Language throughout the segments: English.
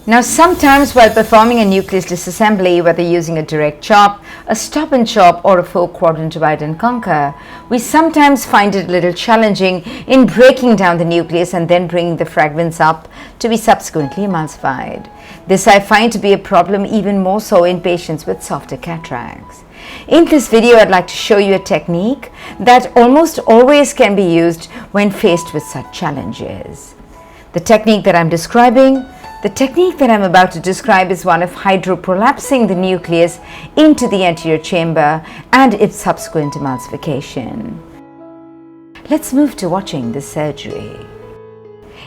Now, sometimes while performing a nucleus disassembly, whether using a direct chop, a stop and chop, or a 4-quadrant divide and conquer, we sometimes find it a little challenging in breaking down the nucleus and then bringing the fragments up to be subsequently emulsified. This I find to be a problem even more so in patients with softer cataracts. In this video, I'd like to show you a technique that almost always can be used when faced with such challenges. The technique that I'm about to describe is one of hydroprolapsing the nucleus into the anterior chamber and its subsequent emulsification. Let's move to watching this surgery.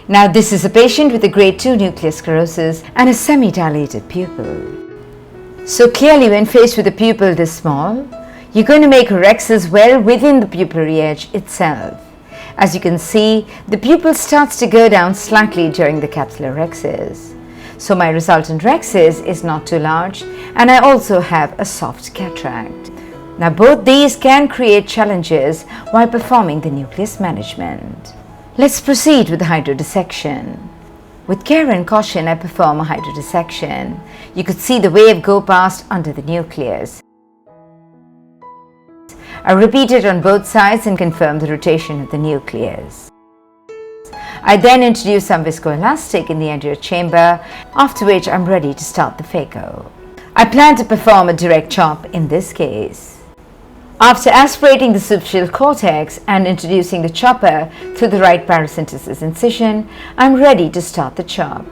Now, this is a patient with a grade 2 nuclear sclerosis and a semi-dilated pupil. So clearly, when faced with a pupil this small, you're going to make rhexis well within the pupillary edge itself. As you can see, the pupil starts to go down slightly during the capsular rhexis. So my resultant rhexis is not too large, and I also have a soft cataract. Now, both these can create challenges while performing the nucleus management. Let's proceed with the hydrodissection. With care and caution, I perform a hydrodissection. You could see the wave go past under the nucleus. I repeat it on both sides and confirm the rotation of the nucleus. I then introduce some viscoelastic in the anterior chamber, after which I'm ready to start the phaco. I plan to perform a direct chop in this case. After aspirating the superficial cortex and introducing the chopper through the right paracentesis incision, I'm ready to start the chop.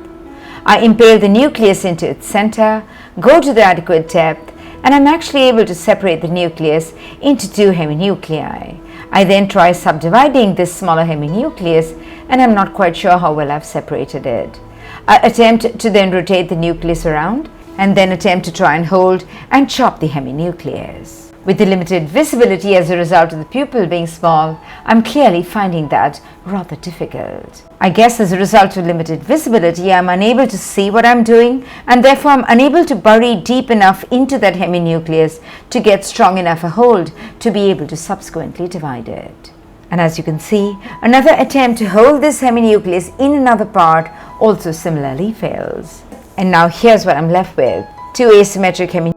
I impale the nucleus into its center, go to the adequate depth, and I'm actually able to separate the nucleus into 2 heminuclei. I then try subdividing this smaller heminucleus, and I'm not quite sure how well I've separated it. I attempt to then rotate the nucleus around and then attempt to try and hold and chop the heminucleus. With the limited visibility as a result of the pupil being small, I'm clearly finding that rather difficult. I guess as a result of limited visibility, I'm unable to see what I'm doing, and therefore I'm unable to bury deep enough into that heminucleus to get strong enough a hold to be able to subsequently divide it. And as you can see, another attempt to hold this heminucleus in another part also similarly fails. And now here's what I'm left with: 2 asymmetric heminuclei,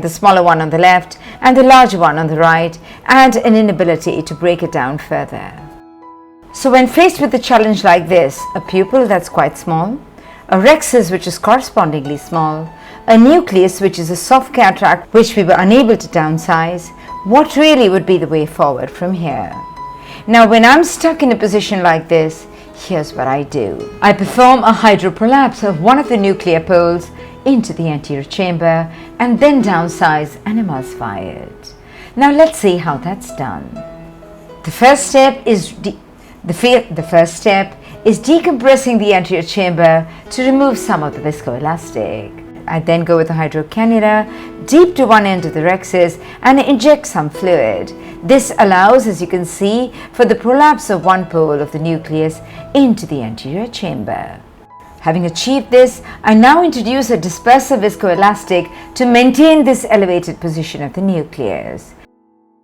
the smaller one on the left and the larger one on the right, and an inability to break it down further. So when faced with a challenge like this, a pupil that's quite small, a rhexis which is correspondingly small, a nucleus which is a soft cataract which we were unable to downsize, what really would be the way forward from here? Now, when I'm stuck in a position like this, here's what I do. I perform a hydroprolapse of one of the nuclear poles into the anterior chamber and then downsize and emulsify it. Now let's see how that's done. The first step is decompressing the anterior chamber to remove some of the viscoelastic. I then go with a hydrocannula deep to one end of the rhexis and inject some fluid. This allows, as you can see, for the prolapse of one pole of the nucleus into the anterior chamber. Having achieved this, I now introduce a dispersive viscoelastic to maintain this elevated position of the nucleus.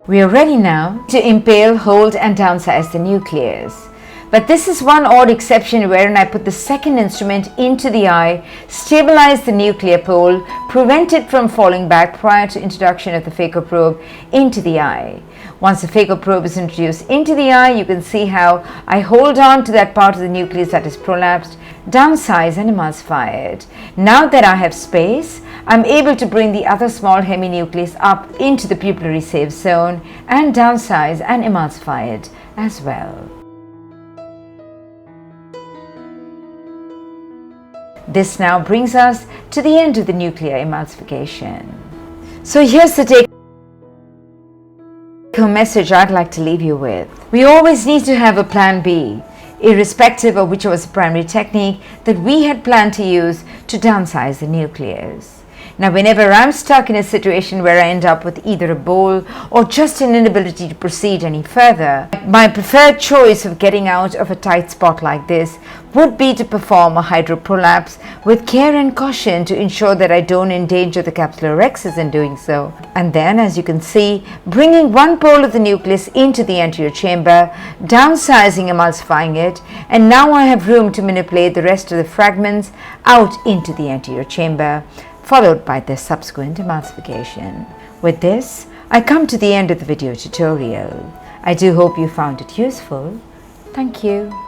We are ready now to impale, hold and downsize the nucleus. But this is one odd exception wherein I put the second instrument into the eye, stabilize the nuclear pole, prevent it from falling back prior to introduction of the phaco probe into the eye. Once the phaco probe is introduced into the eye, you can see how I hold on to that part of the nucleus that is prolapsed, downsize and emulsify it. Now that I have space, I'm able to bring the other small heminucleus up into the pupillary safe zone and downsize and emulsify it as well. This now brings us to the end of the nuclear emulsification. So here's the take-home message I'd like to leave you with. We always need to have a plan B, irrespective of which was the primary technique that we had planned to use to downsize the nucleus. Now, whenever I'm stuck in a situation where I end up with either a bowl or just an inability to proceed any further, my preferred choice of getting out of a tight spot like this would be to perform a hydroprolapse with care and caution to ensure that I don't endanger the capsular rhexis in doing so. And then, as you can see, bringing one pole of the nucleus into the anterior chamber, downsizing, emulsifying it, and now I have room to manipulate the rest of the fragments out into the anterior chamber, followed by the subsequent emulsification. With this, I come to the end of the video tutorial. I do hope you found it useful. Thank you.